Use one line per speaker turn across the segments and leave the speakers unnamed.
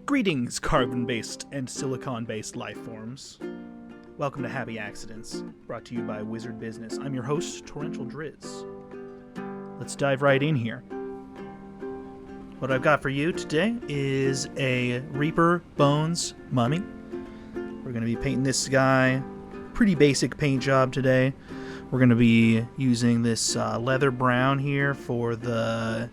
Greetings, carbon-based and silicon-based life forms. Welcome to Happy Accidents, brought to you by Wizard Business. I'm your host, Torrential Drizz. Let's dive right in here. What I've got for you today is a Reaper Bones mummy. We're going to be painting this guy. Pretty basic paint job today. We're going to be using this leather brown here for the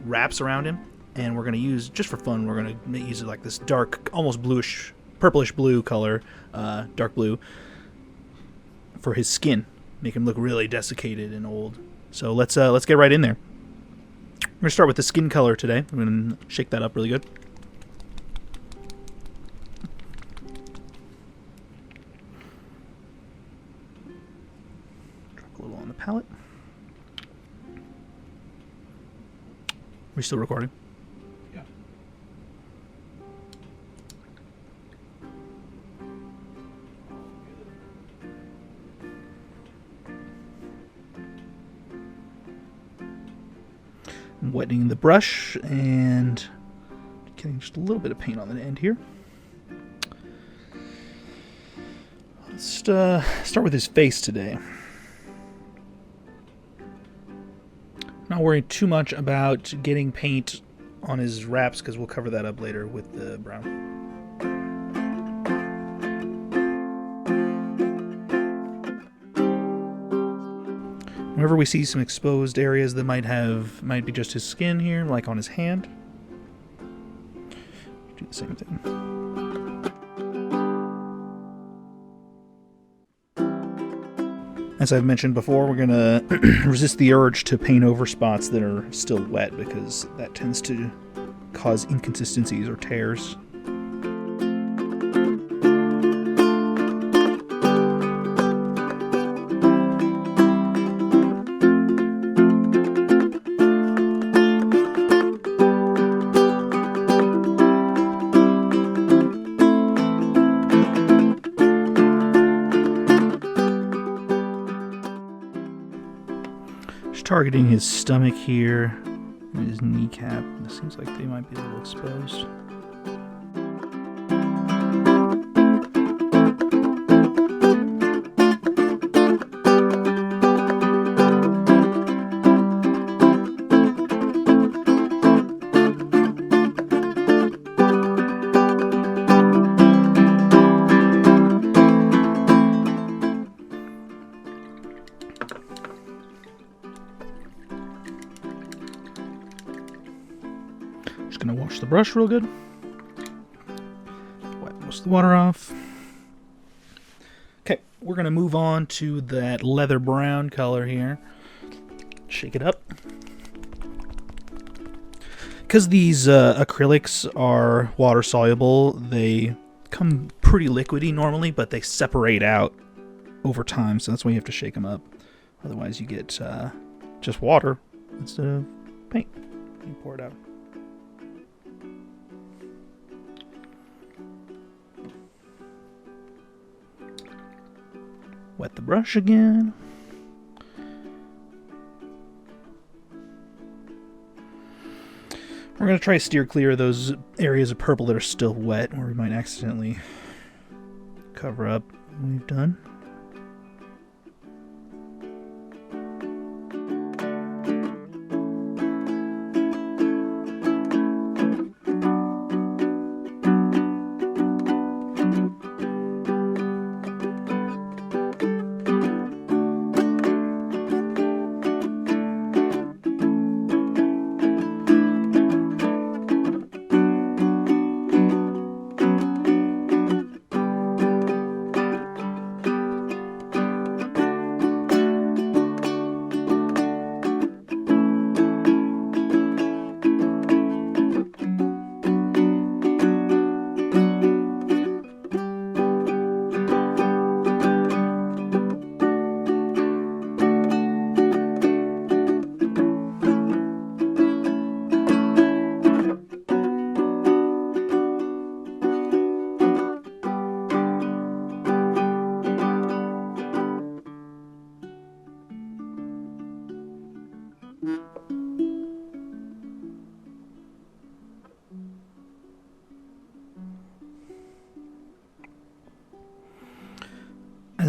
wraps around him. And we're going to use, just for fun, we're going to use it like this dark, almost bluish, purplish blue color, dark blue, for his skin. Make him look really desiccated and old. So let's get right in there. We're going to start with the skin color today. I'm going to shake that up really good. Drop a little on the palette. We're still recording. I'm wetting the brush and getting just a little bit of paint on the end here. Let's start with his face today. Not worrying too much about getting paint on his wraps because we'll cover that up later with the brown. Whenever we see some exposed areas that might be just his skin here, like on his hand, do the same thing. As I've mentioned before, we're gonna resist the urge to paint over spots that are still wet because that tends to cause inconsistencies or tears. Targeting his stomach here, and his kneecap. It seems like they might be a little exposed. Just gonna wash the brush real good. Wipe most of the water off. Okay, we're gonna move on to that leather brown color here. Shake it up. Because these acrylics are water soluble, they come pretty liquidy normally, but they separate out over time, so that's why you have to shake them up. Otherwise you get just water instead of paint. You pour it out. Wet the brush again. We're going to try to steer clear of those areas of purple that are still wet, where we might accidentally cover up what we've done.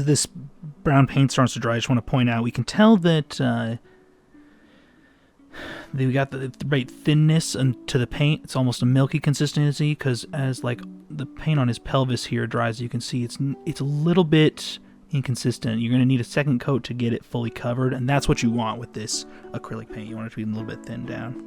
as this brown paint starts to dry, I just want to point out we can tell that we got the right thinness to the paint. It's almost a milky consistency, because as like the paint on his pelvis here dries, you can see it's a little bit inconsistent. You're going to need a second coat to get it fully covered, and that's what you want with this acrylic paint. You want it to be a little bit thinned down.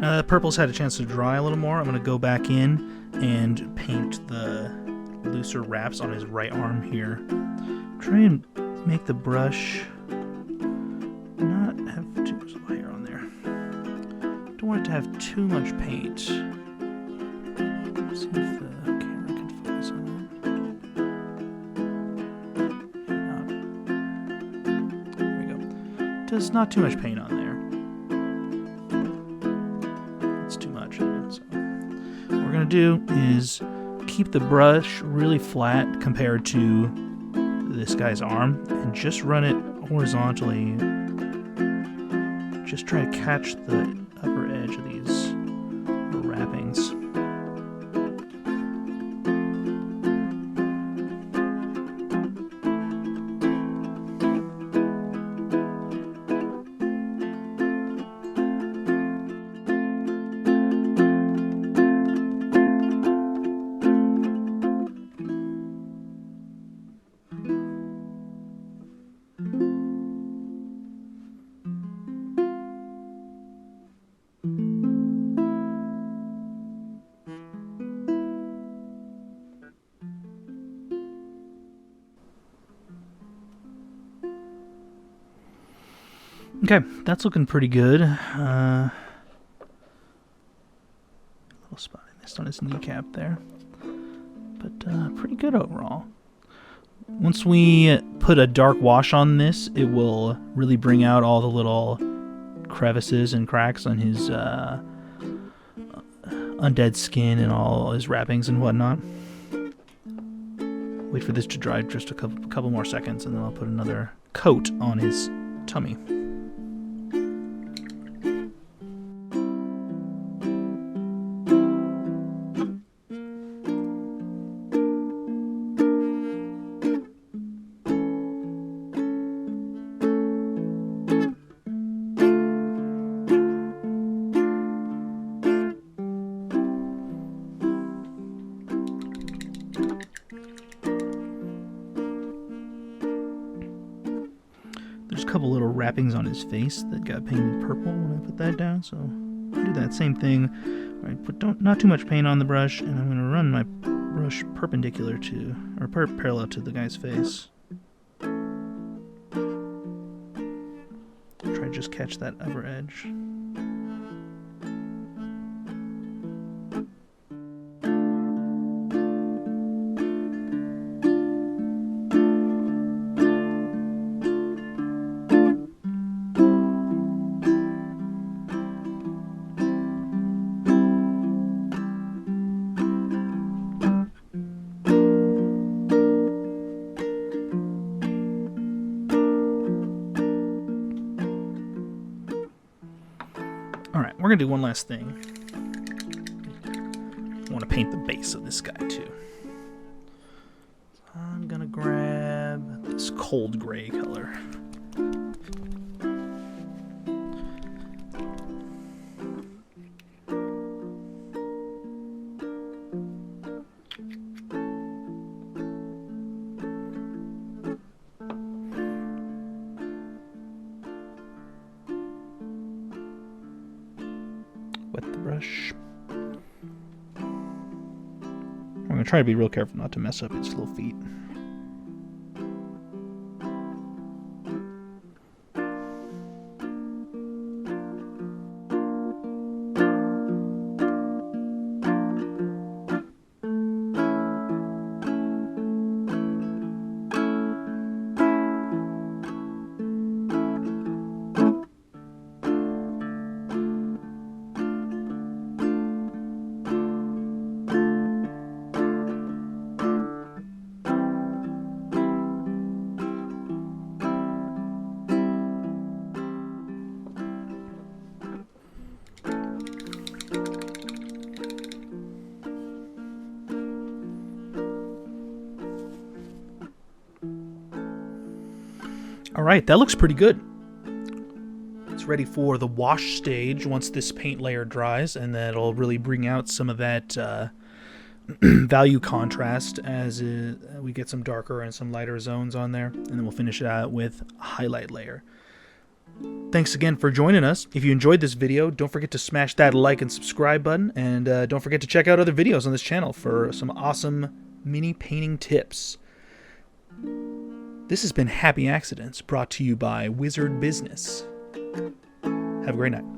Now that purple's had a chance to dry a little more, I'm going to go back in and paint the looser wraps on his right arm here. Try and make the brush not have too much hair on there. Don't want it to have too much paint. Let's see if the camera can focus on it. There we go. Just not too much paint on there. Do is keep the brush really flat compared to this guy's arm and just run it horizontally. Just try to catch the upper edge of these wrappings. Okay, that's looking pretty good. Little spot I missed on his kneecap there. But pretty good overall. Once we put a dark wash on this, it will really bring out all the little crevices and cracks on his undead skin and all his wrappings and whatnot. Wait for this to dry just a couple more seconds, and then I'll put another coat on his tummy. Couple little wrappings on his face that got painted purple when I put that down, so I'll do that same thing. All right, put not too much paint on the brush, and I'm going to run my brush perpendicular to, or parallel to the guy's face. Try to just catch that upper edge. Alright, we're going to do one last thing. I want to paint the base of this guy too. So I'm going to grab this cold gray color. Wet the brush. I'm going to try to be real careful not to mess up its little feet. All right, that looks pretty good. It's ready for the wash stage once this paint layer dries, and that'll really bring out some of that value contrast as we get some darker and some lighter zones on there, and then we'll finish it out with a highlight layer. Thanks again for joining us. If you enjoyed this video, don't forget to smash that like and subscribe button, and don't forget to check out other videos on this channel for some awesome mini painting tips. This has been Happy Accidents, brought to you by Wizard Business. Have a great night.